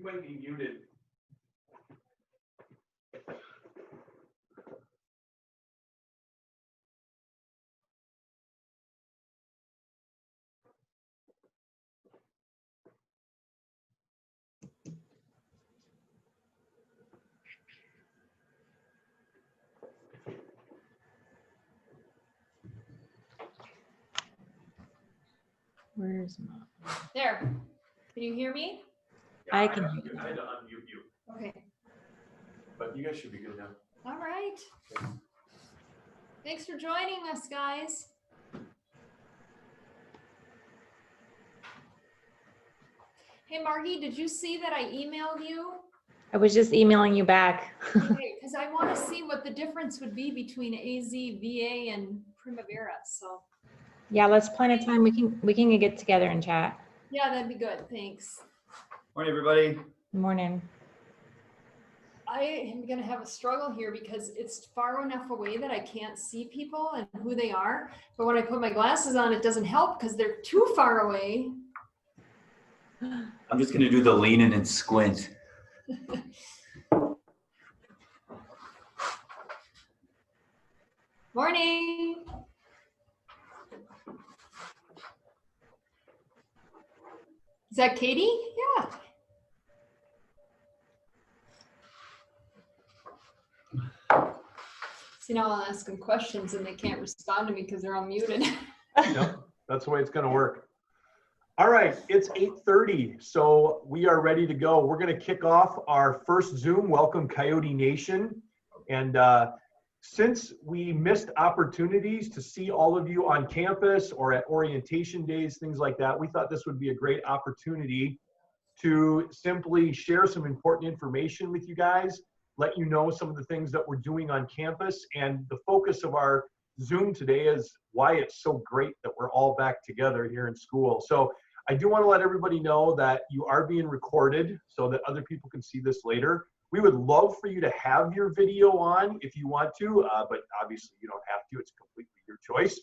might be muted. Where's my? There. Can you hear me? Yeah, I can hear you. I had to unmute you, Okay. but you guys should be good now. All right. Thanks for joining us, guys. Hey, Margie, did you see that I emailed you? I was just emailing you back. Okay, because I want to see what the difference would be between AZ, VA, and Primavera. So Yeah, let's plan a time. We can get together and chat. yeah, that'd be good. Thanks. Morning, everybody. Good morning. I am going to have a struggle here because it's far enough away that I can't see people and who they are. But when I put my glasses on, it doesn't help because they're too far away. I'm just going to do the lean in and squint. Morning. Is that Katie? Yeah. See, now I'll ask them questions and they can't respond to me because they're all muted. Yep, that's the way it's going to work. All right, it's 8:30, so we are ready to go. We're going to kick off our first Zoom. Welcome, Coyote Nation. And since we missed opportunities to see all of you on campus or at orientation days, things like that, we thought this would be a great opportunity to simply share some important information with you guys, let you know some of the things that we're doing on campus. And the focus of our Zoom today is why it's so great that we're all back together here in school. So I do want to let everybody know that you are being recorded so that other people can see this later. We would love for you to have your video on if you want to, but obviously you don't have to. It's completely your choice.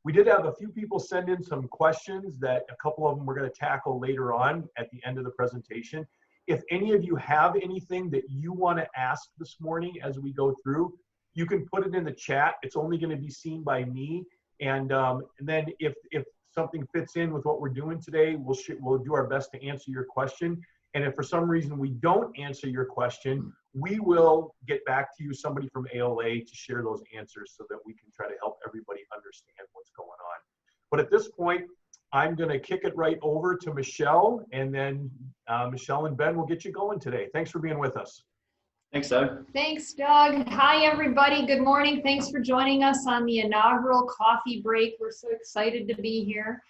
We did have a few people send in some questions that a couple of them we're going to tackle later on at the end of the presentation. If any of you have anything that you want to ask this morning as we go through, you can put it in the chat. It's only going to be seen by me. And then if something fits in with what we're doing today, we'll do our best to answer your question. And if for some reason we don't answer your question, we will get back to you, somebody from ALA, to share those answers so that we can try to help everybody understand what's going on. But at this point, I'm going to kick it right over to Michelle, and then Michelle and Ben will get you going today. Thanks for being with us. Thanks, Doug. Thanks, Doug. Hi, everybody. Good morning. Thanks for joining us on the inaugural coffee break. We're so excited to be here.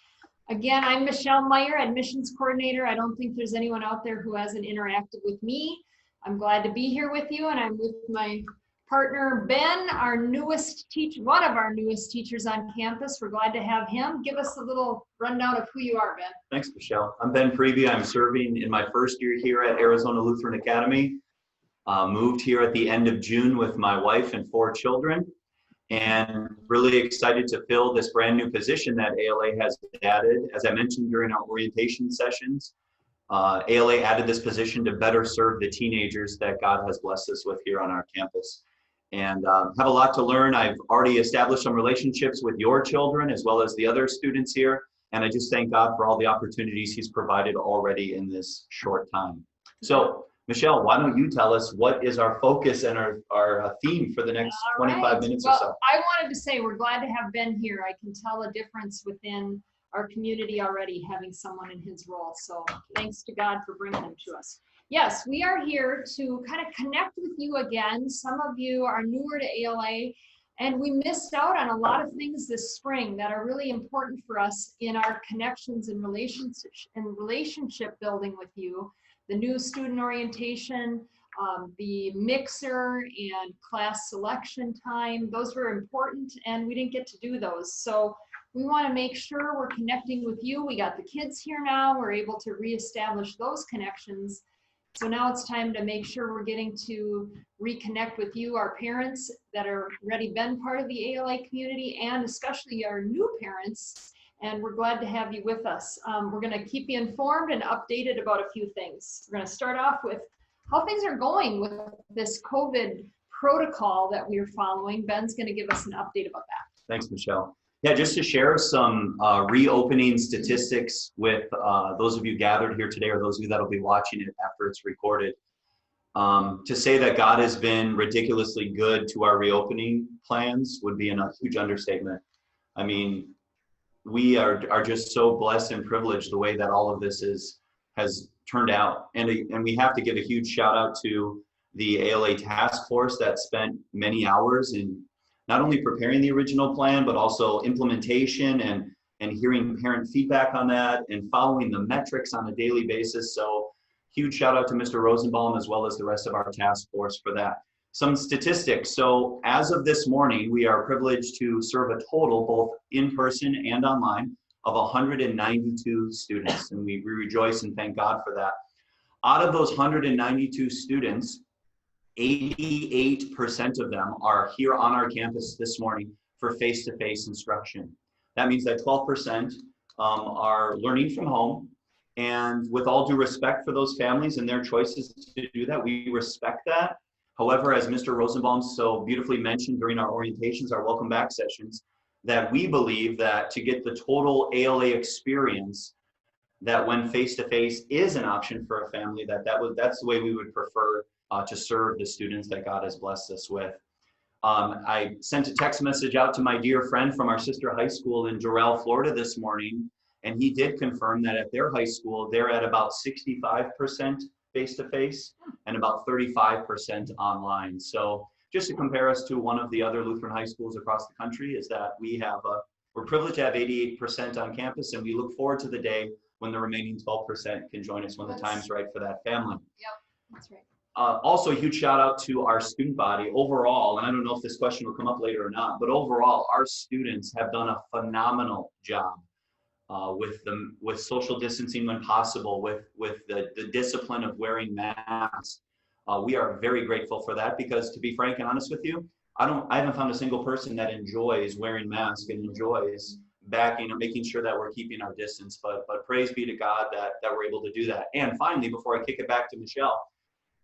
Again, I'm Michelle Meyer, Admissions Coordinator. I don't think there's anyone out there who hasn't interacted with me. I'm glad to be here with you, and I'm with my partner, Ben, our newest teacher, one of our newest teachers on campus. We're glad to have him. Give us a little rundown of who you are, Ben. Thanks, Michelle. I'm Ben Priebe. I'm serving in my first year here at Arizona Lutheran Academy. Moved here at the end of June with my wife and 4 children, and really excited to fill this brand new position that ALA has added. As I mentioned during our orientation sessions, ALA added this position to better serve the teenagers that God has blessed us with here on our campus. And have a lot to learn. I've already established some relationships with your children as well as the other students here. And I just thank God for all the opportunities He's provided already in this short time. So, Michelle, why don't you tell us what is our focus and our theme for the next 25 minutes or so? I wanted to say we're glad to have Ben here. I can tell a difference within our community already having someone in his role. So thanks to God for bringing him to us. Yes, we are here to kind of connect with you again. Some of you are newer to ALA, and we missed out on a lot of things this spring that are really important for us in our connections and relationship building with you. The new student orientation, the mixer and class selection time, those were important and we didn't get to do those. So we want to make sure we're connecting with you. We got the kids here now. We're able to reestablish those connections. So now it's time to make sure we're getting to reconnect with you, our parents that are already been part of the ALA community, and especially our new parents and we're glad to have you with us. We're going to keep you informed and updated about a few things. We're going to start off with how things are going with this COVID protocol that we're following. Ben's going to give us an update about that. Thanks, Michelle. Yeah, just to share some reopening statistics with those of you gathered here today, or those of you that'll be watching it after it's recorded. To say that God has been ridiculously good to our reopening plans would be a huge understatement. I mean, we are just so blessed and privileged the way that all of this has turned out. And we have to give a huge shout out to the ALA task force that spent many hours in not only preparing the original plan, but also implementation and hearing parent feedback on that and following the metrics on a daily basis. So huge shout out to Mr. Rosenbaum as well as the rest of our task force for that. Some statistics. So as of this morning, we are privileged to serve a total, both in person and online, of 192 students. And we rejoice and thank God for that. Out of those 192 students, 88% of them are here on our campus this morning for face-to-face instruction. That means that 12% are learning from home. And with all due respect for those families and their choices to do that, we respect that. However, as Mr. Rosenbaum so beautifully mentioned during our orientations, our welcome back sessions, that we believe that to get the total ALA experience, that when face-to-face is an option for a family, that's the way we would prefer to serve the students that God has blessed us with. I sent a text message out to my dear friend from our sister high school in Doral, Florida this morning, and he did confirm that at their high school, they're at about 65% face-to-face and about 35% online. So just to compare us to one of the other Lutheran high schools across the country is that we're privileged to have 88% on campus, and we look forward to the day when the remaining 12% can join us when the time's right for that family. Yep, that's right. Also, a huge shout out to our student body overall, and I don't know if this question will come up later or not, but overall, our students have done a phenomenal job with social distancing when possible, with the discipline of wearing masks. We are very grateful for that because, to be frank and honest with you, I haven't found a single person that enjoys wearing masks and enjoys making sure that we're keeping our distance. But praise be to God that we're able to do that. And finally, before I kick it back to Michelle,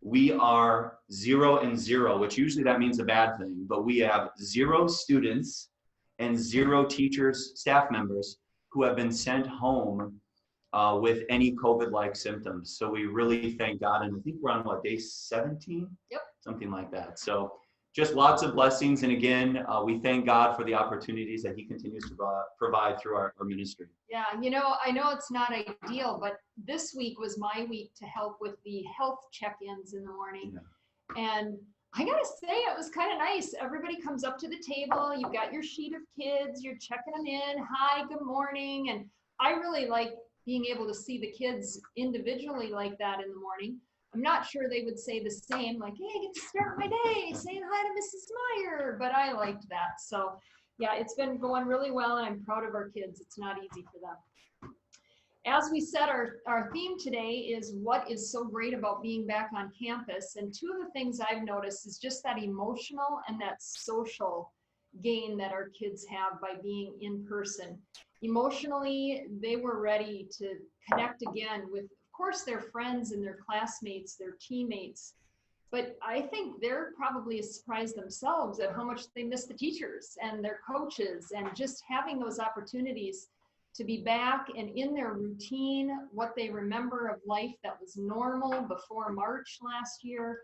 we are 0 and 0, which usually that means a bad thing, but we have 0 students and 0 teachers, staff members who have been sent home with any COVID-like symptoms. So we really thank God. And I think we're on day 17? Yep. Something like that. So just lots of blessings. And again, we thank God for the opportunities that he continues to provide through our ministry. Yeah, I know it's not ideal, but this week was my week to help with the health check-ins in the morning. Yeah. And I gotta say, it was kind of nice. Everybody comes up to the table, you've got your sheet of kids, you're checking them in, hi, good morning. And I really like being able to see the kids individually like that in the morning. I'm not sure they would say the same, like, hey, I get to start my day saying hi to Mrs. Meyer, but I liked that. So yeah, it's been going really well, and I'm proud of our kids. It's not easy for them. As we said, our theme today is what is so great about being back on campus. And two of the things I've noticed is just that emotional and that social gain that our kids have by being in person. Emotionally, they were ready to connect again with, of course, their friends and their classmates, their teammates. But I think they're probably surprised themselves at how much they miss the teachers and their coaches, and just having those opportunities to be back and in their routine, what they remember of life that was normal before March last year.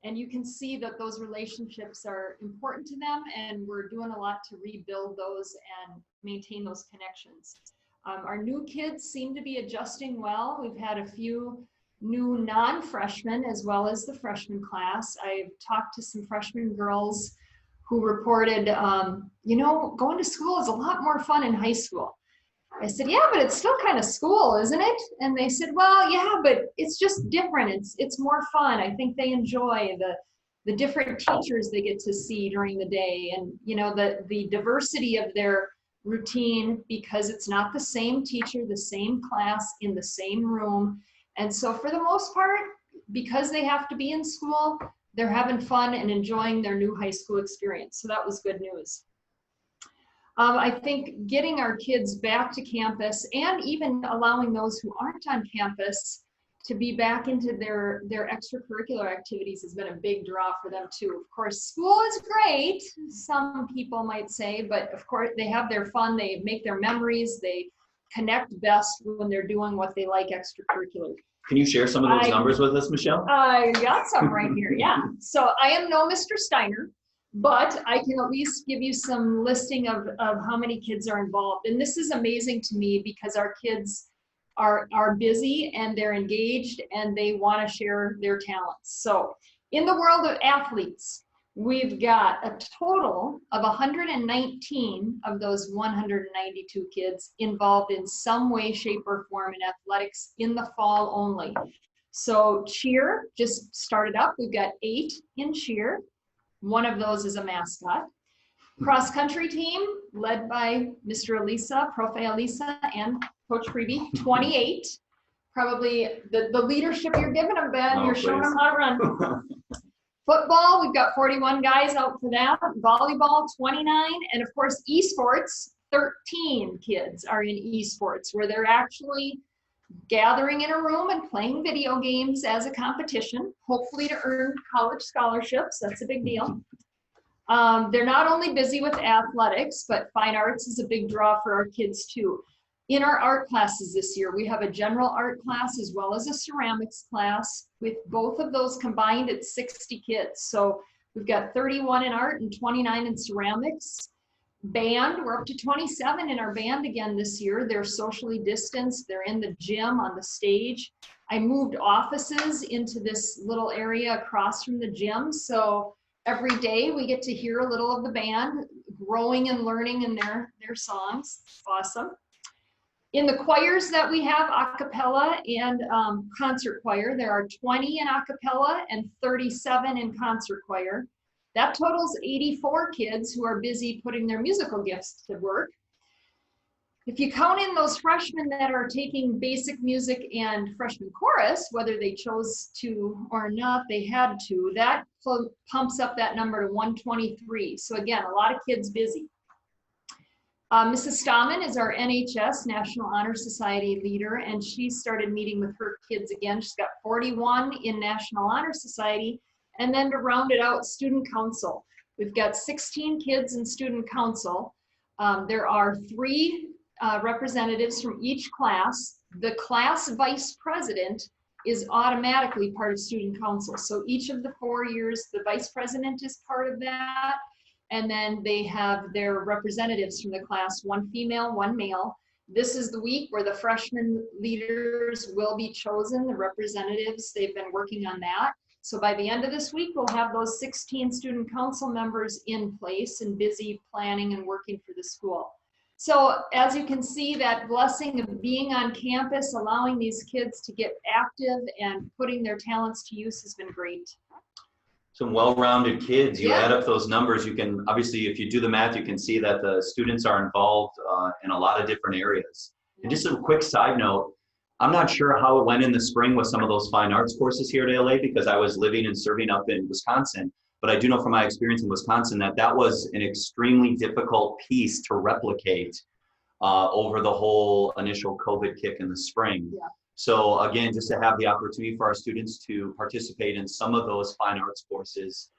And you can see that those relationships are important to them, and we're doing a lot to rebuild those and maintain those connections. Our new kids seem to be adjusting well. We've had a few new non-freshmen as well as the freshman class. I've talked to some freshman girls who reported, going to school is a lot more fun in high school. I said, yeah, but it's still kind of school, isn't it? And they said, well, yeah, but it's just different. It's more fun. I think they enjoy the different teachers they get to see during the day, and the diversity of their routine, because it's not the same teacher, the same class in the same room. And so for the most part, because they have to be in school, they're having fun and enjoying their new high school experience. So that was good news. I think getting our kids back to campus and even allowing those who aren't on campus to be back into their extracurricular activities has been a big draw for them too. Of course, school is great, some people might say, but of course they have their fun, they make their memories, they connect best when they're doing what they like extracurricular. Can you share some of those numbers with us, Michelle? I got some right here, yeah. So I am no Mr. Steiner, but I can at least give you some listing of how many kids are involved. And this is amazing to me because our kids are busy and they're engaged and they want to share their talents. So in the world of athletes, we've got a total of 119 of those 192 kids involved in some way, shape, or form in athletics in the fall only. So cheer just started up. We've got 8 in cheer. One of those is a mascot. Cross country team led by Mr. Elisa, Profe Elisa, and Coach Priebe, 28. Probably the leadership you're giving them, Ben. You're showing them how to run. Football, we've got 41 guys out for that. Volleyball, 29. And of course, esports, 13 kids are in esports, where they're actually gathering in a room and playing video games as a competition, hopefully to earn college scholarships. That's a big deal. They're not only busy with athletics, but fine arts is a big draw for our kids too. In our art classes this year, we have a general art class as well as a ceramics class. With both of those combined, it's 60 kids. So we've got 31 in art and 29 in ceramics. Band, we're up to 27 in our band again this year. They're socially distanced. They're in the gym on the stage. I moved offices into this little area across from the gym. So every day we get to hear a little of the band growing and learning in their songs. Awesome. In the choirs that we have, a cappella and concert choir, there are 20 in a cappella and 37 in concert choir. That totals 84 kids who are busy putting their musical gifts to work. If you count in those freshmen that are taking basic music and freshman chorus, whether they chose to or not, they had to, that pumps up that number to 123. So again, a lot of kids busy. Mrs. Stahman is our NHS, National Honor Society leader, and she started meeting with her kids again. She's got 41 in National Honor Society. And then to round it out, student council. We've got 16 kids in student council. There are 3 representatives from each class. The class vice president is automatically part of student council. So each of the 4 years, the vice president is part of that. And then they have their representatives from the class, 1 female, 1 male. This is the week where the freshman leaders will be chosen, the representatives. They've been working on that. So by the end of this week, we'll have those 16 student council members in place and busy planning and working for the school. So as you can see, that blessing of being on campus, allowing these kids to get active and putting their talents to use has been great. Some well-rounded kids. You add up those numbers, you can, obviously, if you do the math, you can see that the students are involved in a lot of different areas. And just a quick side note, I'm not sure how it went in the spring with some of those fine arts courses here at LA because I was living and serving up in Wisconsin. But I do know from my experience in Wisconsin that that was an extremely difficult piece to replicate over the whole initial COVID kick in the spring. Yeah. So again, just to have the opportunity for our students to participate in some of those fine arts courses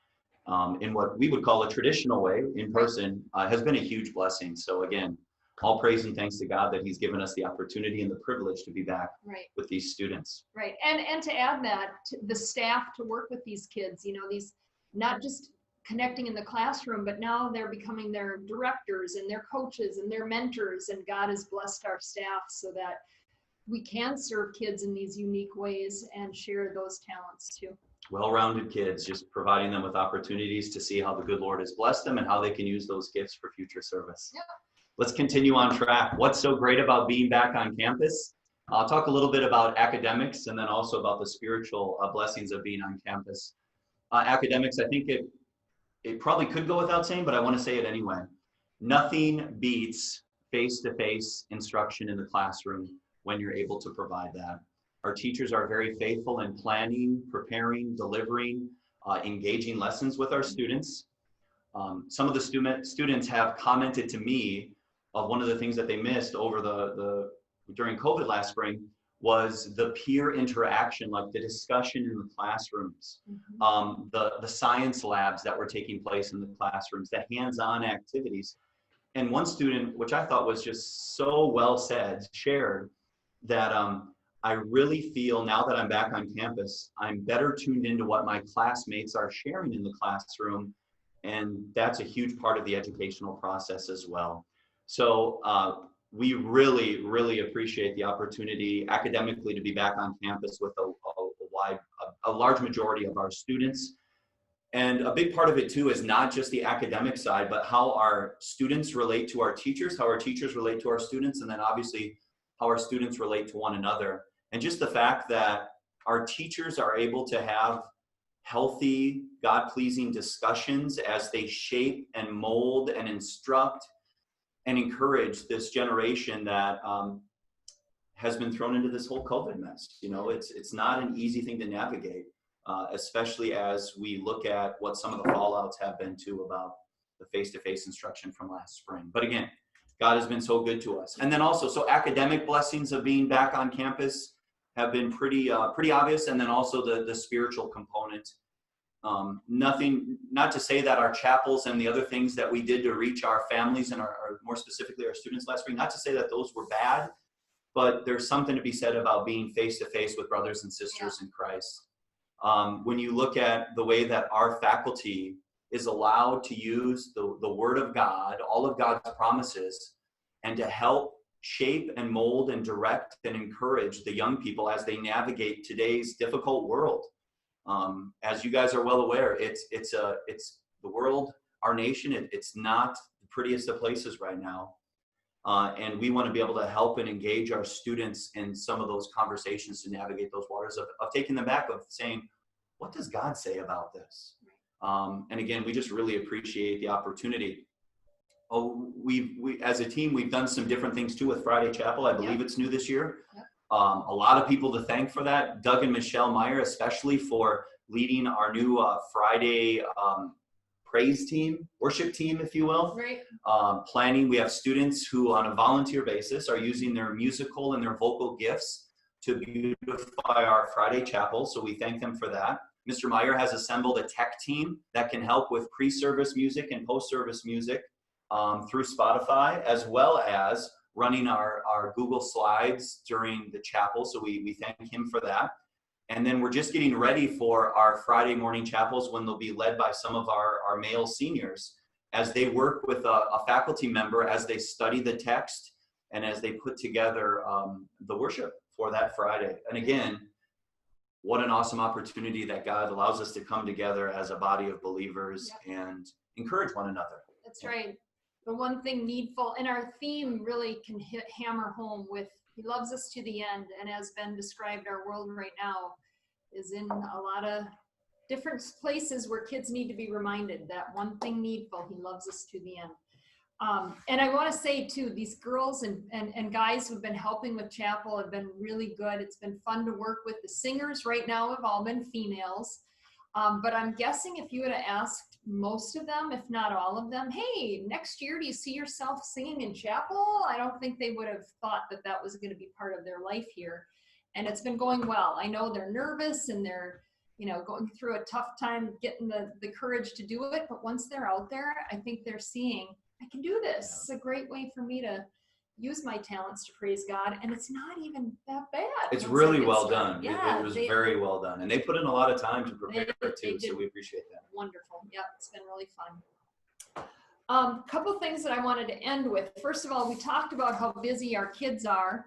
in what we would call a traditional way in person has been a huge blessing. So again, all praise and thanks to God that He's given us the opportunity and the privilege to be back with these students. Right, and to add that, the staff to work with these kids, you know, these not just connecting in the classroom, but now they're becoming their directors and their coaches and their mentors, and God has blessed our staff so that we can serve kids in these unique ways and share those talents too. Well-rounded kids, just providing them with opportunities to see how the good Lord has blessed them and how they can use those gifts for future service. Yeah. Let's continue on track. What's so great about being back on campus? I'll talk a little bit about academics and then also about the spiritual blessings of being on campus. Academics, I think it probably could go without saying, but I want to say it anyway. Nothing beats face-to-face instruction in the classroom when you're able to provide that. Our teachers are very faithful in planning, preparing, delivering, engaging lessons with our students. Some of the students have commented to me of one of the things that they missed over during COVID last spring was the peer interaction, like the discussion in the classrooms, the science labs that were taking place in the classrooms, the hands-on activities. And one student, which I thought was just so well said, shared that I really feel now that I'm back on campus, I'm better tuned into what my classmates are sharing in the classroom. And that's a huge part of the educational process as well. So we really, really appreciate the opportunity academically to be back on campus with a large majority of our students. And a big part of it too is not just the academic side, but how our students relate to our teachers, how our teachers relate to our students, and then obviously how our students relate to one another. And just the fact that our teachers are able to have healthy, God-pleasing discussions as they shape and mold and instruct and encourage this generation that has been thrown into this whole COVID mess. You know, it's not an easy thing to navigate. Especially as we look at what some of the fallouts have been too about the face-to-face instruction from last spring. But again, God has been so good to us. And then also, so academic blessings of being back on campus have been pretty obvious. And then also the spiritual component. Not to say that our chapels and the other things that we did to reach our families and our more specifically our students last spring, not to say that those were bad, but there's something to be said about being face-to-face with brothers and sisters in Christ. When you look at the way that our faculty is allowed to use the Word of God, all of God's promises, and to help shape and mold and direct and encourage the young people as they navigate today's difficult world. As you guys are well aware, it's the world, our nation, it's not the prettiest of places right now. And we want to be able to help and engage our students in some of those conversations to navigate those waters of taking them back, of saying, what does God say about this? And again, we just really appreciate the opportunity. We as a team, we've done some different things too with Friday Chapel. I believe it's new this year. A lot of people to thank for that. Doug and Michelle Meyer, especially for leading our new Friday praise team, worship team, if you will. Right. Planning, we have students who on a volunteer basis are using their musical and their vocal gifts to beautify our Friday chapel. So we thank them for that. Mr. Meyer has assembled a tech team that can help with pre-service music and post-service music through Spotify, as well as running our Google Slides during the chapel. So we thank him for that. And then we're just getting ready for our Friday morning chapels when they'll be led by some of our male seniors as they work with a faculty member as they study the text and as they put together the worship for that Friday. And again, what an awesome opportunity that God allows us to come together as a body of believers and encourage one another. That's right. The one thing needful, and our theme really can hammer home with He loves us to the end. And as Ben described, our world right now is in a lot of different places where kids need to be reminded that one thing needful, He loves us to the end. And I want to say too, these girls and guys who've been helping with chapel have been really good. It's been fun to work with. The singers right now have all been females. But I'm guessing if you would have asked most of them, if not all of them, hey, next year, do you see yourself singing in chapel? I don't think they would have thought that that was going to be part of their life here. And it's been going well. I know they're nervous and they're, going through a tough time getting the courage to do it. But once they're out there, I think they're seeing, I can do this. Yeah. It's a great way for me to use my talents to praise God, and it's not even that bad. It's really well done. Yeah, it was very well done, and they put in a lot of time to prepare it too, so we appreciate that. Wonderful. Yeah, it's been really fun. Couple things that I wanted to end with. First of all, we talked about how busy our kids are,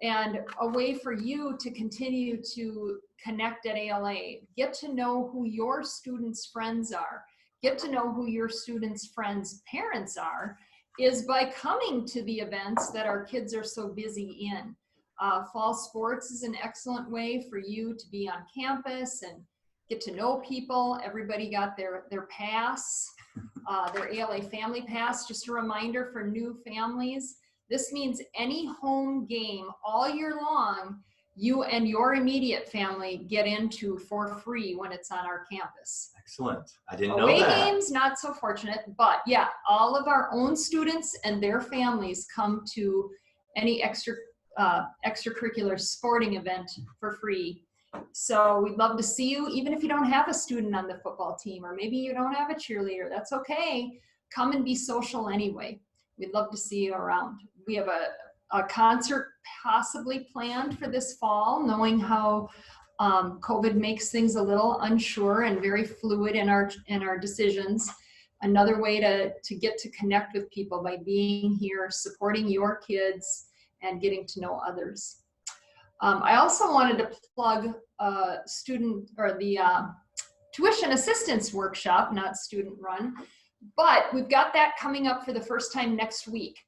and a way for you to continue to connect at ALA. Get to know who your students' friends are. Get to know who your students' friends' parents are, is by coming to the events that our kids are so busy in. Fall sports is an excellent way for you to be on campus and get to know people. Everybody got their pass, their ALA family pass. Just a reminder for new families, this means any home game all year long, you and your immediate family get into for free when it's on our campus. Excellent. I didn't know Away that. games, not so fortunate, but yeah, all of our own students and their families come to any extracurricular sporting event for free. So we'd love to see you, even if you don't have a student on the football team, or maybe you don't have a cheerleader, that's okay. Come and be social anyway. We'd love to see you around. We have a concert possibly planned for this fall, knowing how COVID makes things a little unsure and very fluid in our decisions. Another way to get to connect with people by being here, supporting your kids, and getting to know others. I also wanted to plug the tuition assistance workshop, not student run, but we've got that coming up for the first time next week.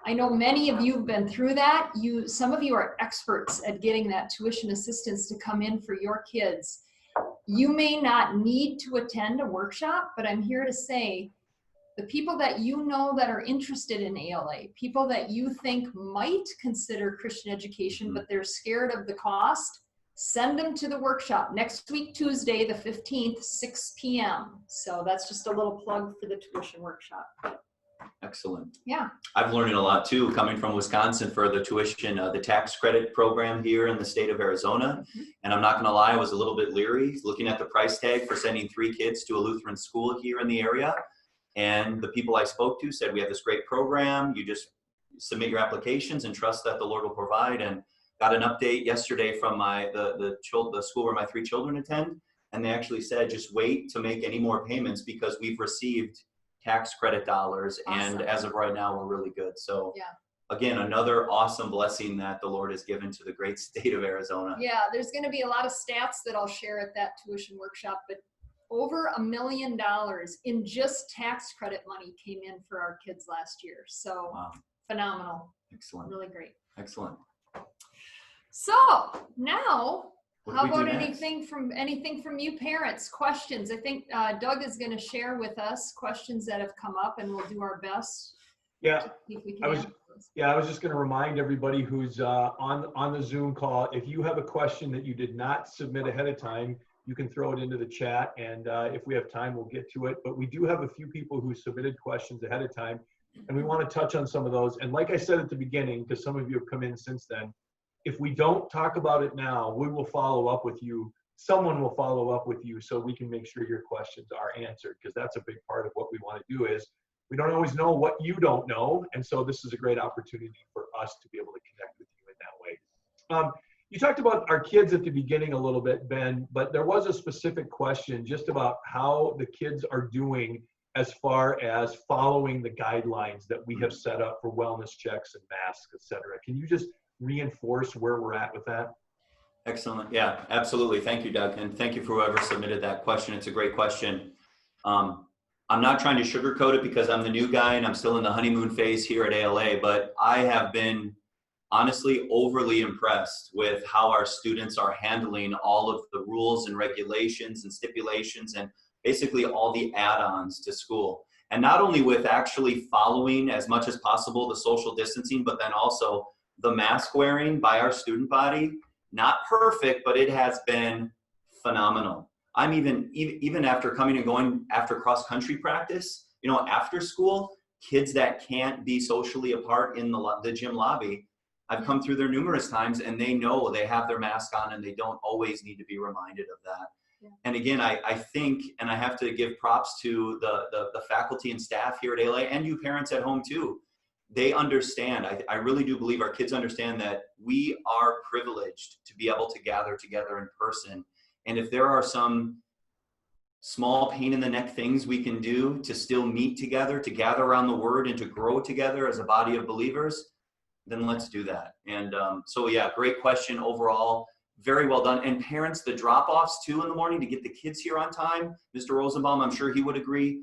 I know many of you have been through that. Some of you are experts at getting that tuition assistance to come in for your kids. You may not need to attend a workshop, but I'm here to say the people that you know that are interested in ALA, people that you think might consider Christian education, but they're scared of the cost, send them to the workshop next week, Tuesday, the 15th, 6 p.m. So that's just a little plug for the tuition workshop. Excellent. Yeah. I've learned a lot too, coming from Wisconsin for the tuition, the tax credit program here in the state of Arizona. And I'm not going to lie, I was a little bit leery looking at the price tag for sending 3 kids to a Lutheran school here in the area. And the people I spoke to said, we have this great program. You just submit your applications and trust that the Lord will provide. And got an update yesterday from the school where my 3 children attend. And they actually said, just wait to make any more payments because we've received tax credit dollars. Awesome. And as of right now, we're really good. So Yeah. Again, another awesome blessing that the Lord has given to the great state of Arizona. Yeah, there's going to be a lot of stats that I'll share at that tuition workshop, but over $1 million in just tax credit money came in for our kids last year. So Wow. Phenomenal. Excellent. Really great. Excellent. So now, What do how we do about next? anything from you parents? Questions? I think Doug is going to share with us questions that have come up, and we'll do our best. Yeah, to see if we can I was- answer those. I was just going to remind everybody who's on the Zoom call, if you have a question that you did not submit ahead of time, you can throw it into the chat, and if we have time, we'll get to it. But we do have a few people who submitted questions ahead of time, and we want to touch on some of those. And like I said at the beginning, because some of you have come in since then, if we don't talk about it now, we will follow up with you. Someone will follow up with you so we can make sure your questions are answered, because that's a big part of what we want to do. Is we don't always know what you don't know, and so this is a great opportunity for us to be able to connect with you in that way. You talked about our kids at the beginning a little bit, Ben, but there was a specific question just about how the kids are doing as far as following the guidelines that we have set up for wellness checks and masks, et cetera. Can you just reinforce where we're at with that? Excellent. Yeah, absolutely. Thank you, Doug. And thank you for whoever submitted that question. It's a great question. I'm not trying to sugarcoat it because I'm the new guy and I'm still in the honeymoon phase here at ALA, but I have been honestly overly impressed with how our students are handling all of the rules and regulations and stipulations and basically all the add-ons to school. And not only with actually following as much as possible the social distancing, but then also the mask wearing by our student body. Not perfect, but it has been phenomenal. I'm even after coming and going after cross-country practice, you know, after school, kids that can't be socially apart in the gym lobby, I've come through there numerous times and they know they have their mask on and they don't always need to be reminded of that. Yeah. And again, I think, and I have to give props to the faculty and staff here at ALA and you parents at home too. They understand. I really do believe our kids understand that we are privileged to be able to gather together in person. And if there are some small pain in the neck things we can do to still meet together, to gather around the word and to grow together as a body of believers, then let's do that. And so yeah, great question overall. Very well done. And parents, the drop-offs too in the morning to get the kids here on time. Mr. Rosenbaum, I'm sure he would agree.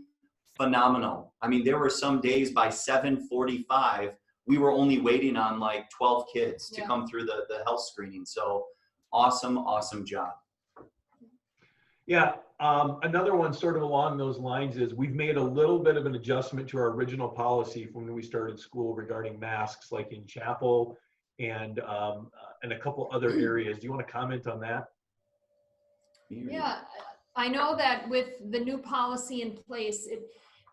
Phenomenal. I mean, there were some days by 7:45, we were only waiting on like 12 kids to come through the health screening. So awesome, awesome job. Yeah, another one sort of along those lines is we've made a little bit of an adjustment to our original policy from when we started school regarding masks, like in chapel. and a couple other areas. Do you want to comment on that? Yeah, I know that with the new policy in place,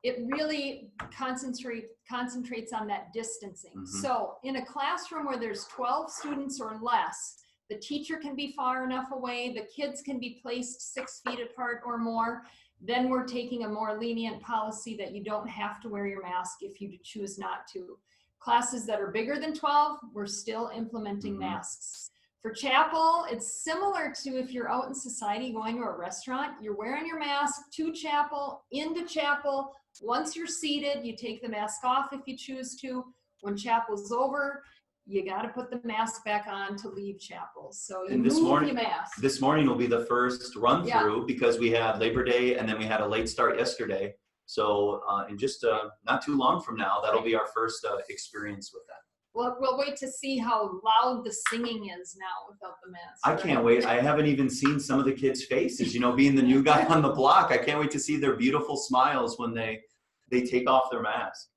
it really concentrates on that distancing. Mhm. So in a classroom where there's 12 students or less, the teacher can be far enough away, the kids can be placed 6 feet apart or more. Then we're taking a more lenient policy that you don't have to wear your mask if you choose not to. Classes that are bigger than 12, we're still implementing masks. For chapel, it's similar to if you're out in society going to a restaurant, you're wearing your mask to chapel, into chapel. Once you're seated, you take the mask off if you choose to. When chapel's over, you got to put the mask back on to leave chapel. So you And this move morning- your mask. This morning will be the first run through because we had Labor Day and then we had a late start yesterday. So in just not too long from now, that'll be our first experience with that. Well, we'll wait to see how loud the singing is now without the mask. I can't wait. I haven't even seen some of the kids' faces, you know, being the new guy on the block. I can't wait to see their beautiful smiles when they take off their mask.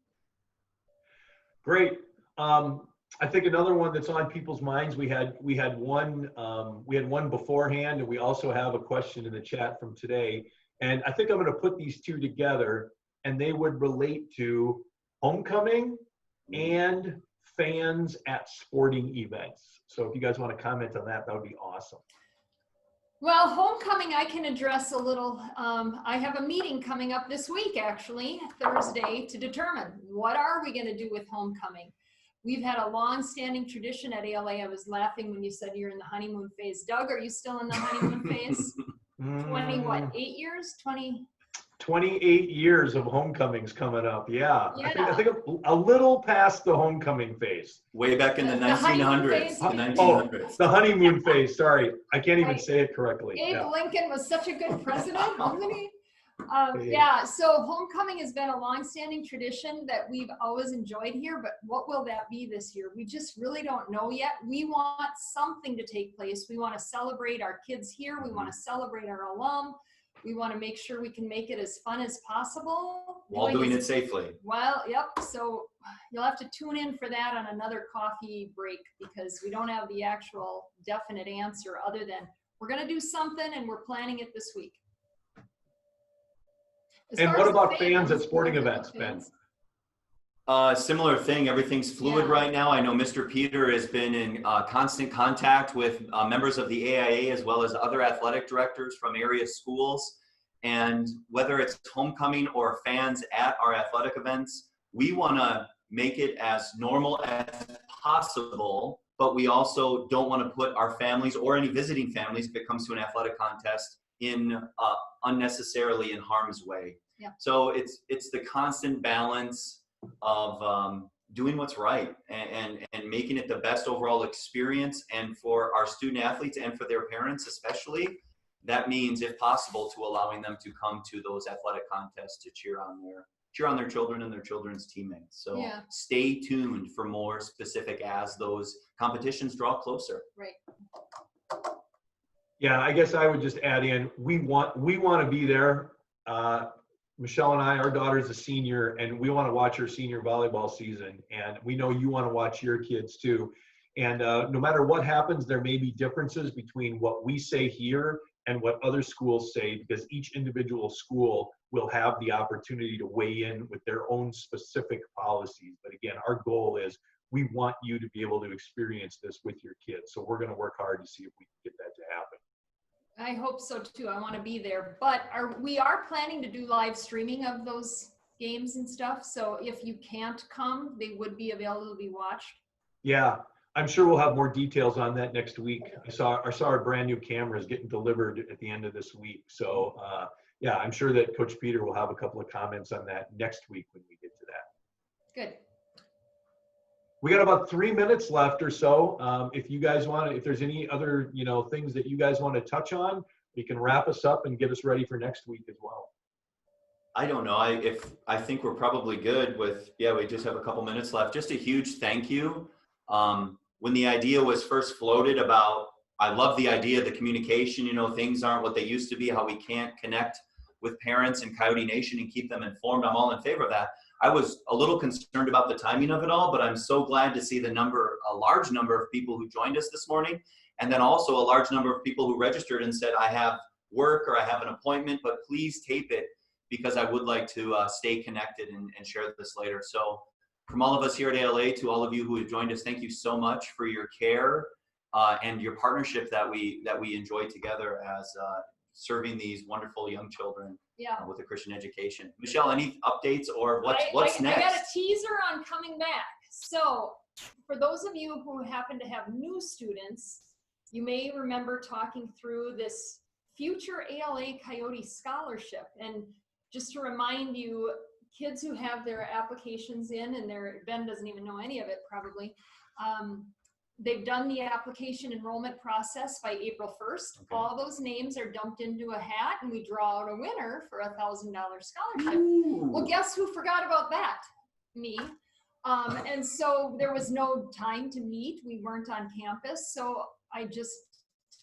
Great. I think another one that's on people's minds, we had one beforehand, and we also have a question in the chat from today. And I think I'm going to put these two together, and they would relate to homecoming and fans at sporting events. So if you guys want to comment on that, that would be awesome. Well, homecoming I can address a little. I have a meeting coming up this week, actually, Thursday, to determine what are we going to do with homecoming. We've had a long-standing tradition at ALA. I was laughing when you said you're in the honeymoon phase. Doug, are you still in the honeymoon phase? 8 years? 28 years of homecomings coming up. Yeah. Yeah. I think a little past the homecoming phase. Way back in the The honeymoon 1900s. phase? The 1900s. The honeymoon phase. Sorry, I can't even say it correctly. Abe Yeah. Lincoln was such a good president, wasn't he? Yeah, so homecoming has been a long-standing tradition that we've always enjoyed here, but what will that be this year? We just really don't know yet. We want something to take place. We want to celebrate our kids here. We want to celebrate our alum. We want to make sure we can make it as fun as possible. While doing it safely. Well, yep. So you'll have to tune in for that on another coffee break because we don't have the actual definite answer other than we're going to do something and we're planning it this week. And what about fans at sporting events, Ben? Similar thing. Everything's fluid right now. I know Mr. Peter has been in constant contact with members of the AIA as well as other athletic directors from area schools. And whether it's homecoming or fans at our athletic events, we want to make it as normal as possible, but we also don't want to put our families or any visiting families, if it comes to an athletic contest, in unnecessarily in harm's way. Yeah. So it's the constant balance of doing what's right and making it the best overall experience. And for our student athletes and for their parents especially, that means, if possible, to allowing them to come to those athletic contests to cheer on their children and their children's teammates. So stay tuned for more specific as those competitions draw closer. Right. Yeah, I guess I would just add in, we want to be there. Michelle and I, our daughter's a senior, and we want to watch her senior volleyball season. And we know you want to watch your kids too. And no matter what happens, there may be differences between what we say here and what other schools say, because each individual school will have the opportunity to weigh in with their own specific policies. But again, our goal is we want you to be able to experience this with your kids. So we're going to work hard to see if we can get that to happen. I hope so too. I want to be there, but we are planning to do live streaming of those games and stuff. So if you can't come, they would be available to be watched. Yeah, I'm sure we'll have more details on that next week. I saw our brand new cameras getting delivered at the end of this week. So yeah, I'm sure that Coach Peter will have a couple of comments on that next week when we get to that. Good. We got about 3 minutes left or so. If you guys want to, if there's any other, things that you guys want to touch on, you can wrap us up and get us ready for next week as well. I don't know. I think we're probably good with, we just have a couple minutes left. Just a huge thank you. When the idea was first floated about, I love the idea, the communication, things aren't what they used to be, how we can't connect with parents in Coyote Nation and keep them informed. I'm all in favor of that. I was a little concerned about the timing of it all, but I'm so glad to see a large number of people who joined us this morning. And then also a large number of people who registered and said, I have work or I have an appointment, but please tape it because I would like to stay connected and share this later. So from all of us here at ALA to all of you who have joined us, thank you so much for your care and your partnership that we enjoy together as serving these wonderful young children with a Christian education. Michelle, any updates or what's next? I got a teaser on coming back. So for those of you who happen to have new students, you may remember talking through this future ALA Coyote scholarship. And just to remind you, kids who have their applications in, and Ben doesn't even know any of it probably, they've done the application enrollment process by April 1st. Okay. All those names are dumped into a hat and we draw out a winner for $1,000 scholarship. Ooh. Well, guess who forgot about that? Me. And so there was no time to meet. We weren't on campus. So I just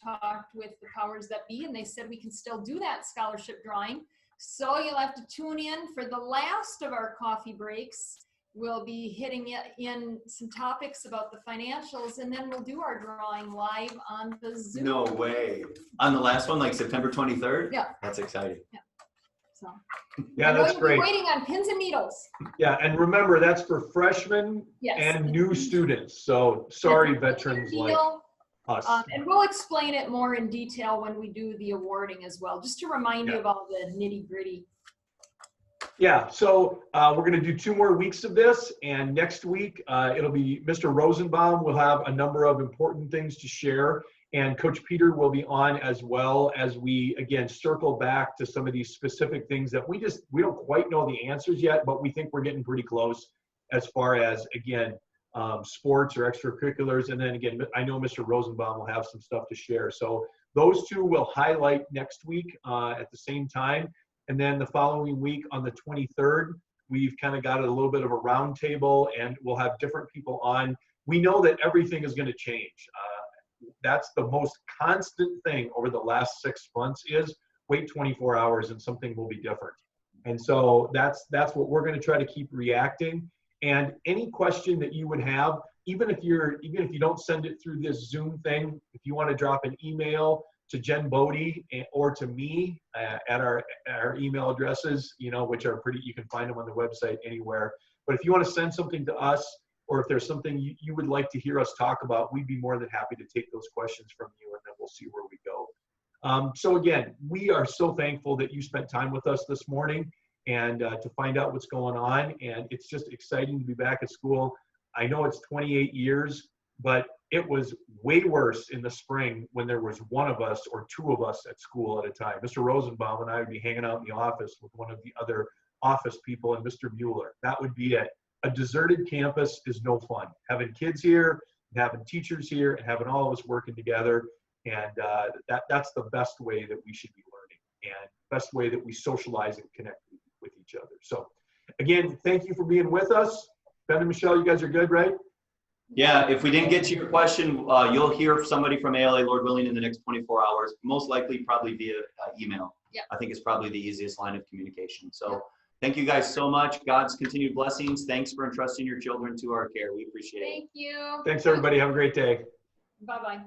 talked with the powers that be and they said we can still do that scholarship drawing. So you'll have to tune in for the last of our coffee breaks. We'll be hitting in some topics about the financials and then we'll do our drawing live on the Zoom. No way. On the last one, like September 23rd? Yeah. That's exciting. Yeah. So. Yeah, that's great. Waiting on pins and needles. Yeah, and remember that's for freshmen and new students. So sorry, veterans like us. And we'll explain it more in detail when we do the awarding as well, just to remind you of all the nitty gritty. Yeah, so we're going to do 2 more weeks of this, and next week it'll be Mr. Rosenbaum will have a number of important things to share, and Coach Peter will be on as well as we, again, circle back to some of these specific things that we don't quite know the answers yet, but we think we're getting pretty close as far as, again, sports or extracurriculars, and then again, I know Mr. Rosenbaum will have some stuff to share. So those 2 will highlight next week at the same time. And then the following week on the 23rd, we've kind of got a little bit of a roundtable and we'll have different people on. We know that everything is going to change. That's the most constant thing over the last 6 months is wait 24 hours and something will be different. And so that's what we're going to try to keep reacting. And any question that you would have, even if you don't send it through this Zoom thing, if you want to drop an email to Jen Bodie or to me at our email addresses, which are you can find them on the website anywhere. But if you want to send something to us, or if there's something you would like to hear us talk about, we'd be more than happy to take those questions from you, and then we'll see where we go. So again, we are so thankful that you spent time with us this morning and to find out what's going on. And it's just exciting to be back at school. I know it's 28 years, but it was way worse in the spring when there was one of us or 2 of us at school at a time. Mr. Rosenbaum and I would be hanging out in the office with one of the other office people and Mr. Mueller. That would be it. A deserted campus is no fun. Having kids here, having teachers here, and having all of us working together, and that's the best way that we should be learning, and best way that we socialize and connect with each other. So again, thank you for being with us. Ben and Michelle, you guys are good, right? Yeah, if we didn't get to your question, you'll hear somebody from ALA, Lord willing, in the next 24 hours, most likely probably via email. Yeah. I think it's probably the easiest line of communication. So thank you guys so much. God's continued blessings. Thanks for entrusting your children to our care. We appreciate it. Thank you. Thanks, everybody. Have a great day. Bye-bye.